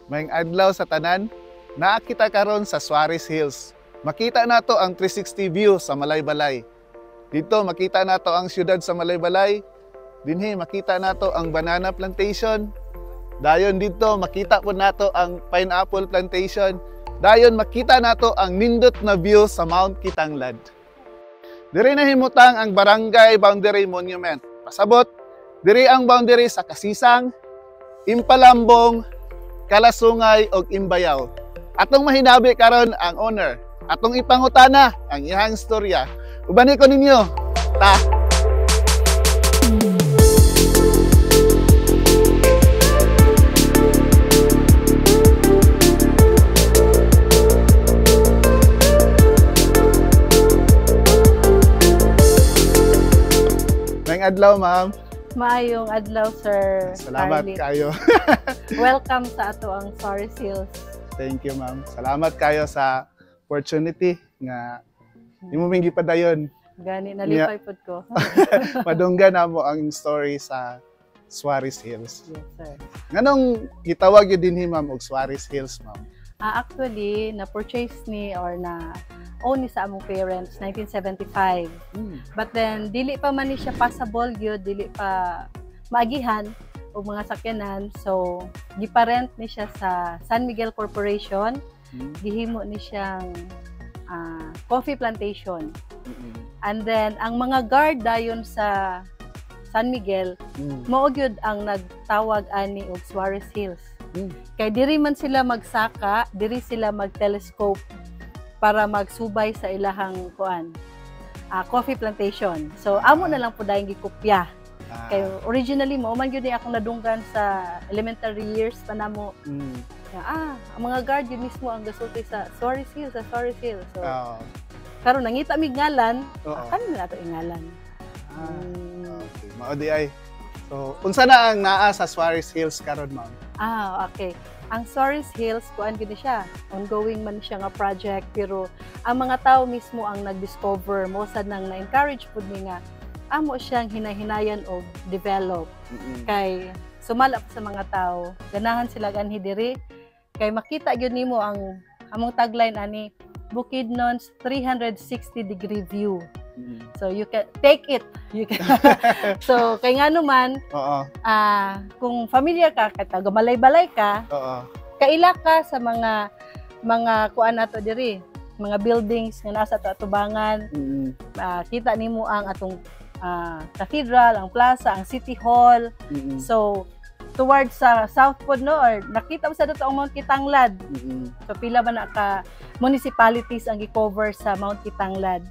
Mayang adlaw sa tanan, nakita karon sa Suarez Hills. Makita nato ang 360 view sa Malaybalay. Dito makita nato ang siyudad sa Malaybalay. Dinhi makita nato ang banana plantation. Dayon dito makita po nato ang pineapple plantation. Dayon makita nato ang nindot na view sa Mount Kitanglad. Diri nahimutang ang Barangay Boundary Monument. Pasabot, diri ang boundary sa Kasisang, Impalambong, Kalasungay ug Imbayaw. Atong mahinabi karon ang owner. Atong ipangutana ang iyang istorya. Ubani ko ninyo. Ta. Mayang adlaw, ma'am. Maayong adlaw, sir. Salamat Carly. kayo. Welcome sa ato ang Suarez Hills. Thank you, ma'am. Salamat kayo sa opportunity nga imong gipadayon. Gani nalipay pod ko. Padunggan na mo ang story sa Suarez Hills. Yes, sir. Nganong gitawag yun dinhi, ma'am, og Suarez Hills, ma'am? Actually, na-purchase ni or na-own ni sa among parents 1975. But then, dili pa man ni siya passable yun, dili pa maagihan o mga sakyanan. So, giparent ni siya sa San Miguel Corporation. Gihimo ni siyang coffee plantation. And then, ang mga guard dayon sa San Miguel, mao gyud ang nagtawag ani og Suarez Hills. Kay diri man sila magsaka, diri sila mag-telescope para magsubay sa ilahang coffee plantation. So amo na lang po dahil gikopya. Kay originally mo man gyud ni akong nadunggan sa elementary years pa namo. Ang mga guard yun mismo ang gasulti sa Suarez Hills, sa Suarez Hills. So karon nangita mig ngalan, kami na nato ingalan. Okay, mao di ay. So, unsa na ang naa sa Suarez Hills karon, ma'am? Okay. Ang Suarez Hills, kuan gid siya. Ongoing man siya nga project, pero ang mga tao mismo ang nag-discover, mo sad nang na-encourage pud ni nga amo siyang hinahinayan og develop. Kay sumalap sa mga tao, ganahan sila ganhi diri kay makita gyud nimo ang among tagline ani Bukidnon's 360-degree view. So you can take it. You can. So kay nga naman, kung familiar ka kay gamalay-balay ka, kaila ka sa mga kuan nato diri, mga buildings nga nasa atubangan. Kita nimo ang atong cathedral, ang plaza, ang city hall. So towards sa south pod no, or nakita mo sa dato ang Mount Kitanglad. So pila ba na ka municipalities ang gi-cover sa Mount Kitanglad.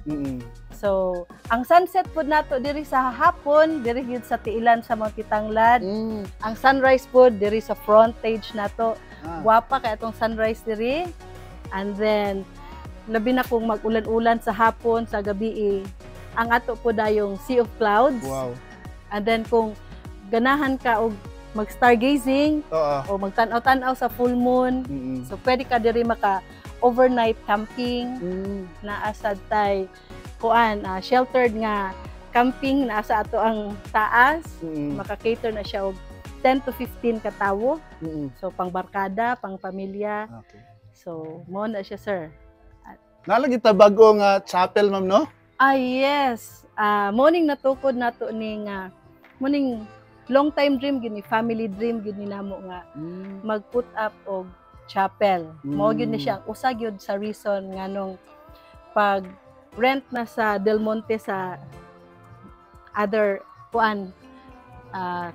So, ang sunset pod nato diri sa hapon, diri gyud sa tiilan sa Mount Kitanglad. Ang sunrise pod diri sa frontage nato. Guwapa kay atong sunrise diri. And then labi na kung mag-ulan-ulan sa hapon, sa gabi ang ato po dayong Sea of Clouds. Wow. And then kung ganahan ka og mag-stargazing o magtanaw-tanaw sa full moon, so pwede ka diri maka overnight camping na asad tay sheltered nga camping na sa ato ang taas. Maka-cater na siya og 10 to 15 ka tawo. So pang barkada, pang pamilya. So mo na siya, sir. Nalagi ta bago nga chapel, ma'am, no? Yes. Morning natukod nato ni nga morning long time dream gini, family dream gini namo nga mag-put up og chapel. Mao gyud ni siya usa gyud sa reason nganong pag rent na sa Del Monte sa other kuan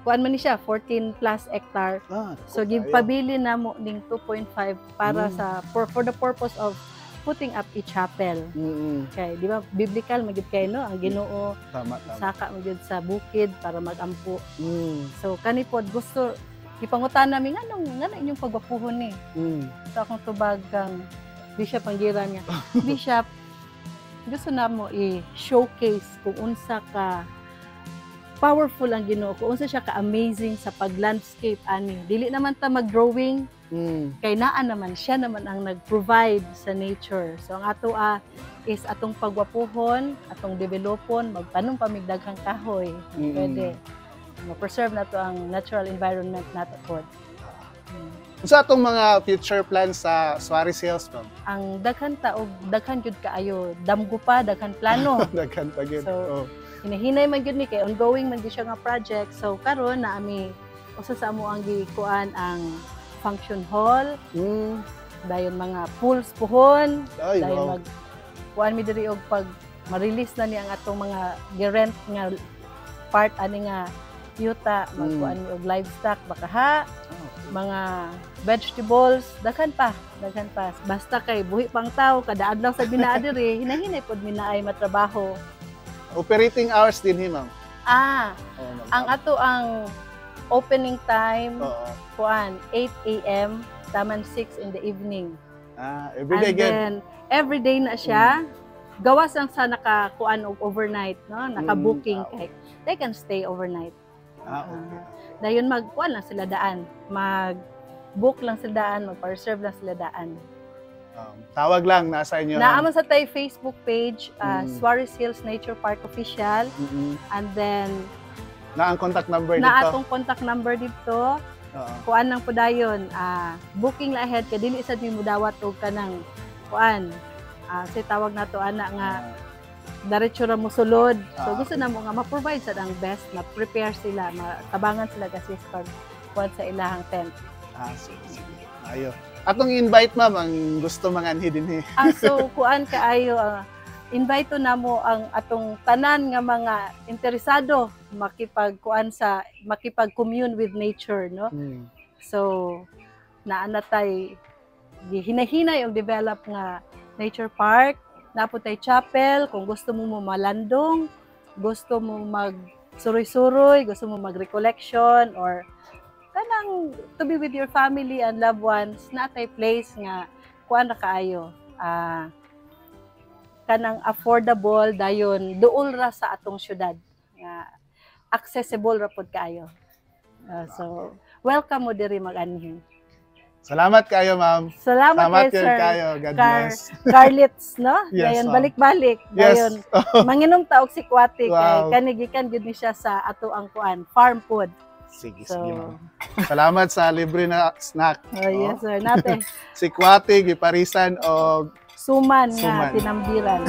man ni siya 14 plus hectare. So gipabili namo ning 2.5 para sa for the purpose of putting up a chapel. Kay di ba biblical magid kay no ang Ginoo saka magid sa bukid para magampo. So kani pod gusto ipangutan namin ngano inyong pagwapuhon ni. So akong tubag kang Bishop ang gira niya. Bishop, gusto na mo i-showcase kung unsa ka powerful ang Ginoo, kung unsa siya ka-amazing sa pag-landscape ani. Dili naman ta mag-drawing, kay naa naman siya naman ang nag-provide sa nature. So ang ato is atong pagwapuhon, atong developon, magtanong pamigdaghang kahoy. Pwede ma-preserve nato ang natural environment nato pod. Sa atong mga future plans sa Suarez Hills, ma'am? Ang daghan ta og daghan jud kaayo, damgo pa daghan plano. Daghan pa gyud. So, hinahinay man gyud ni kay ongoing man gyud siya nga project. So karon na ami usa sa amo ang gikuan ang function hall, dayon mga pools puhon, Ay, dayon wow. mag kuan mi diri og pag ma-release na ni ang atong mga girent nga part ani nga yuta, magkuan mi og livestock bakaha, mga vegetables, daghan pa. Basta kay buhi pang tao kada adlaw sa binaa diri, hinahinay pod mi naay matrabaho. Operating hours din ma'am. Ang ato ang opening time kuan 8 AM taman 6 in the evening. Everyday And then everyday na siya. Gawas lang sa nakakuan og overnight, no? Naka-booking kay they can stay overnight. Okay. Dayon magkuan lang sila daan. Mag-book lang sila daan, mag-reserve lang sila daan. Tawag lang nasa inyo. Naamon sa tay Facebook page, Suarez Hills Nature Park Official. And then na ang contact number dito. Na atong contact number dito. Kuan lang po dayon, booking la ahead kay dili sad mi mudawat og kanang kuan. Say tawag nato ana nga diretso ra mo sulod. So gusto na mo nga ma-provide sad ang best, na prepare sila, matabangan sila kasi sa kuan sa ilahang tent. Sige. Ayo. Atong invite ma'am ang gusto manganhi dinhi. So kuan kaayo, invite na mo ang atong tanan nga mga interesado makipag-commune with nature, no? So naanatay hinahinay og develop nga nature park, napo tay chapel kung gusto mo malandong, gusto mo mag-suroy-suroy, gusto mo mag-recollection or kanang to be with your family and loved ones, na tay place nga kuan ra kaayo. Kanang affordable dayon duol ra sa atong syudad nga accessible ra pod kaayo. So welcome mo diri mag-anhi. Salamat kayo ma'am. Salamat kayo, sir. Kayo. God bless. Carlits, no? Yes, dayon ma'am. balik-balik. Dayon manginom ta og sikwate Wow. kay kanigikan gid ni siya sa ato ang kuan farm food. Sige So, ma'am. Salamat sa libre na snack. Yes sir, natin. Sikwate, giparisan o Suman Suman. nga tinambiran.